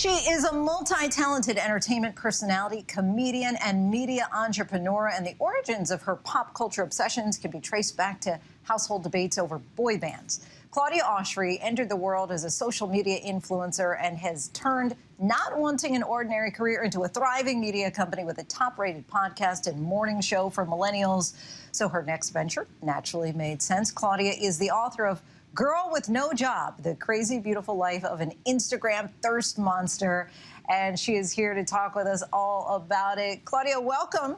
She is a multi-talented entertainment personality, comedian, and media entrepreneur, and the origins of her pop culture obsessions can be traced back to household debates over boy bands. Claudia Oshry entered the world as a social media influencer and has turned not wanting an ordinary career into a thriving media company with a top-rated podcast and morning show for millennials. So her next venture naturally made sense. Claudia is the author of Girl with No Job, The Crazy Beautiful Life of an Instagram Thirst Monster. And she is here to talk with us all about it. Claudia, welcome.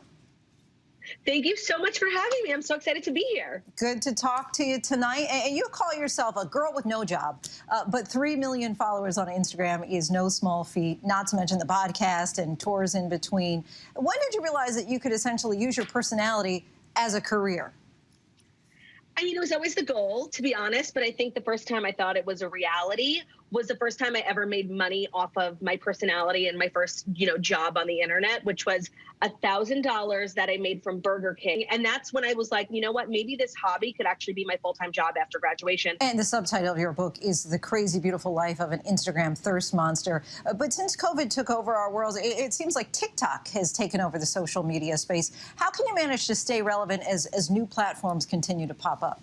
Thank you so much for having me. I'm so excited to be here. Good to talk to you tonight. And you call yourself a girl with no job, but 3 million followers on Instagram is no small feat, not to mention the podcast and tours in between. When did you realize that you could essentially use your personality as a career? It was always the goal, to be honest, but I think the first time I thought it was a reality was the first time I ever made money off of my personality and my first, job on the internet, which was $1,000 that I made from Burger King. And that's when I was like, you know what, maybe this hobby could actually be my full-time job after graduation. And the subtitle of your book is The Crazy Beautiful Life of an Instagram Thirst Monster. But since COVID took over our world, it seems like TikTok has taken over the social media space. How can you manage to stay relevant as new platforms continue to pop up?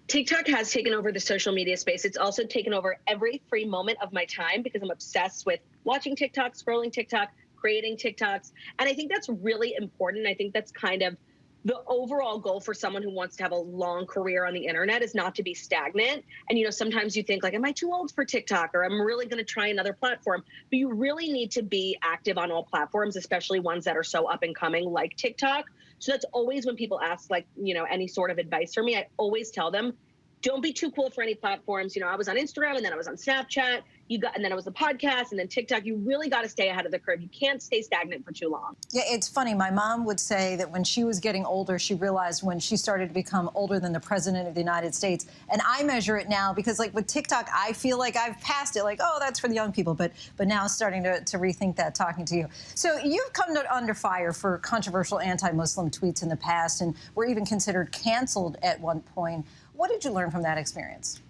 TikTok has taken over the social media space. It's also taken over every free moment of my time because I'm obsessed with watching TikTok, scrolling TikTok, creating TikToks. And I think that's really important. I think that's kind of the overall goal for someone who wants to have a long career on the internet is not to be stagnant. And, sometimes you think like, am I too old for TikTok? Or I'm really going to try another platform. But you really need to be active on all platforms, especially ones that are so up and coming like TikTok. So that's always when people ask, like, any sort of advice for me, I always tell them, don't be too cool for any platforms. I was on Instagram and then I was on Snapchat, and then I was the podcast and then TikTok. You really got to stay ahead of the curve. You can't stay stagnant for too long. Yeah, it's funny. My mom would say that when she was getting older, she realized when she started to become older than the president of the United States. And I measure it now because, like, with TikTok, I feel like I've passed it. Like, oh, that's for the young people. But now starting to rethink that talking to you. So you've come under fire for controversial anti-Muslim tweets in the past and were even considered canceled at one point. What did you learn from that experience?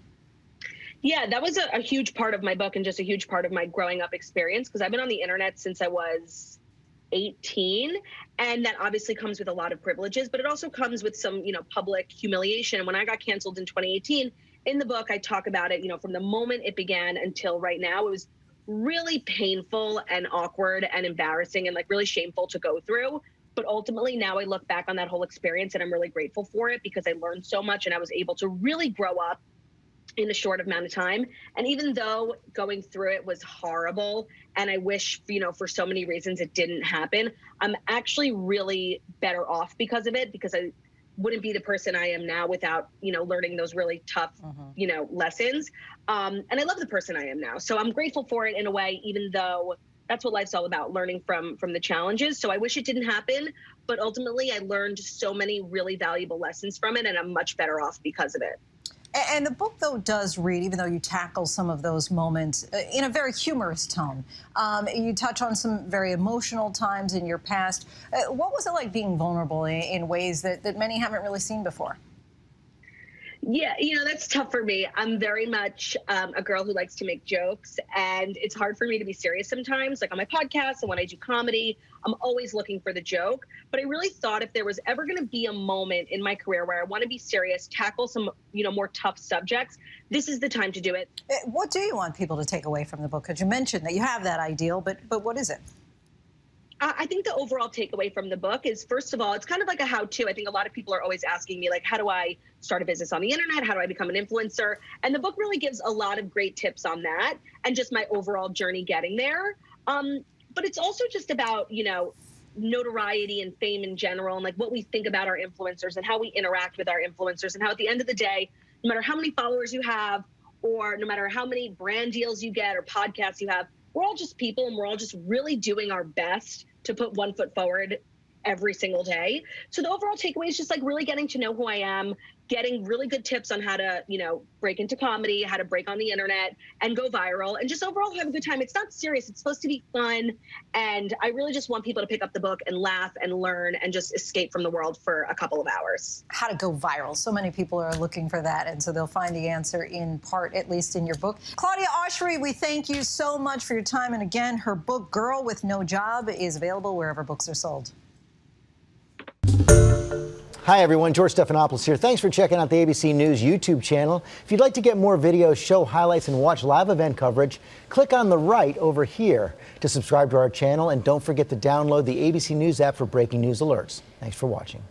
Yeah, that was a huge part of my book and just a huge part of my growing up experience because I've been on the internet since I was 18. And that obviously comes with a lot of privileges, but it also comes with some, public humiliation. And when I got canceled in 2018, in the book, I talk about it, from the moment it began until right now. It was really painful and awkward and embarrassing and like really shameful to go through. But ultimately, now I look back on that whole experience and I'm really grateful for it because I learned so much and I was able to really grow up in a short amount of time. And even though going through it was horrible and I wish, for so many reasons it didn't happen, I'm actually really better off because of it, because I wouldn't be the person I am now without, learning those really tough, lessons. And I love the person I am now. So I'm grateful for it in a way, even though that's what life's all about, learning from the challenges. So I wish it didn't happen, but ultimately I learned so many really valuable lessons from it, and I'm much better off because of it. And the book, though, does read, even though you tackle some of those moments in a very humorous tone. You touch on some very emotional times in your past. What was it like being vulnerable in ways that many haven't really seen before? Yeah, that's tough for me. I'm very much a girl who likes to make jokes, and it's hard for me to be serious sometimes. Like on my podcast and when I do comedy, I'm always looking for the joke. But I really thought if there was ever going to be a moment in my career where I want to be serious, tackle some, more tough subjects, this is the time to do it. What do you want people to take away from the book? Because you mentioned that you have that ideal, but what is it? I think the overall takeaway from the book is, first of all, it's kind of like a how-to. I think a lot of people are always asking me, like, how do I start a business on the internet? How do I become an influencer? And the book really gives a lot of great tips on that and just my overall journey getting there. But it's also just about, notoriety and fame in general and like what we think about our influencers and how we interact with our influencers and how at the end of the day, no matter how many followers you have or no matter how many brand deals you get or podcasts you have, we're all just people and we're all just really doing our best to put one foot forward every single day. So the overall takeaway is just like really getting to know who I am, getting really good tips on how to, break into comedy, how to break on the internet and go viral and just overall have a good time. It's not serious. It's supposed to be fun. And I really just want people to pick up the book and laugh and learn and just escape from the world for a couple of hours. How to go viral. So many people are looking for that. And so they'll find the answer in part, at least in your book. Claudia Oshry, we thank you so much for your time. And again, her book, Girl with No Job, is available wherever books are sold. Hi, everyone. George Stephanopoulos here. Thanks for checking out the ABC News YouTube channel. If you'd like to get more videos, show highlights, and watch live event coverage, click on the right over here to subscribe to our channel. And don't forget to download the ABC News app for breaking news alerts. Thanks for watching.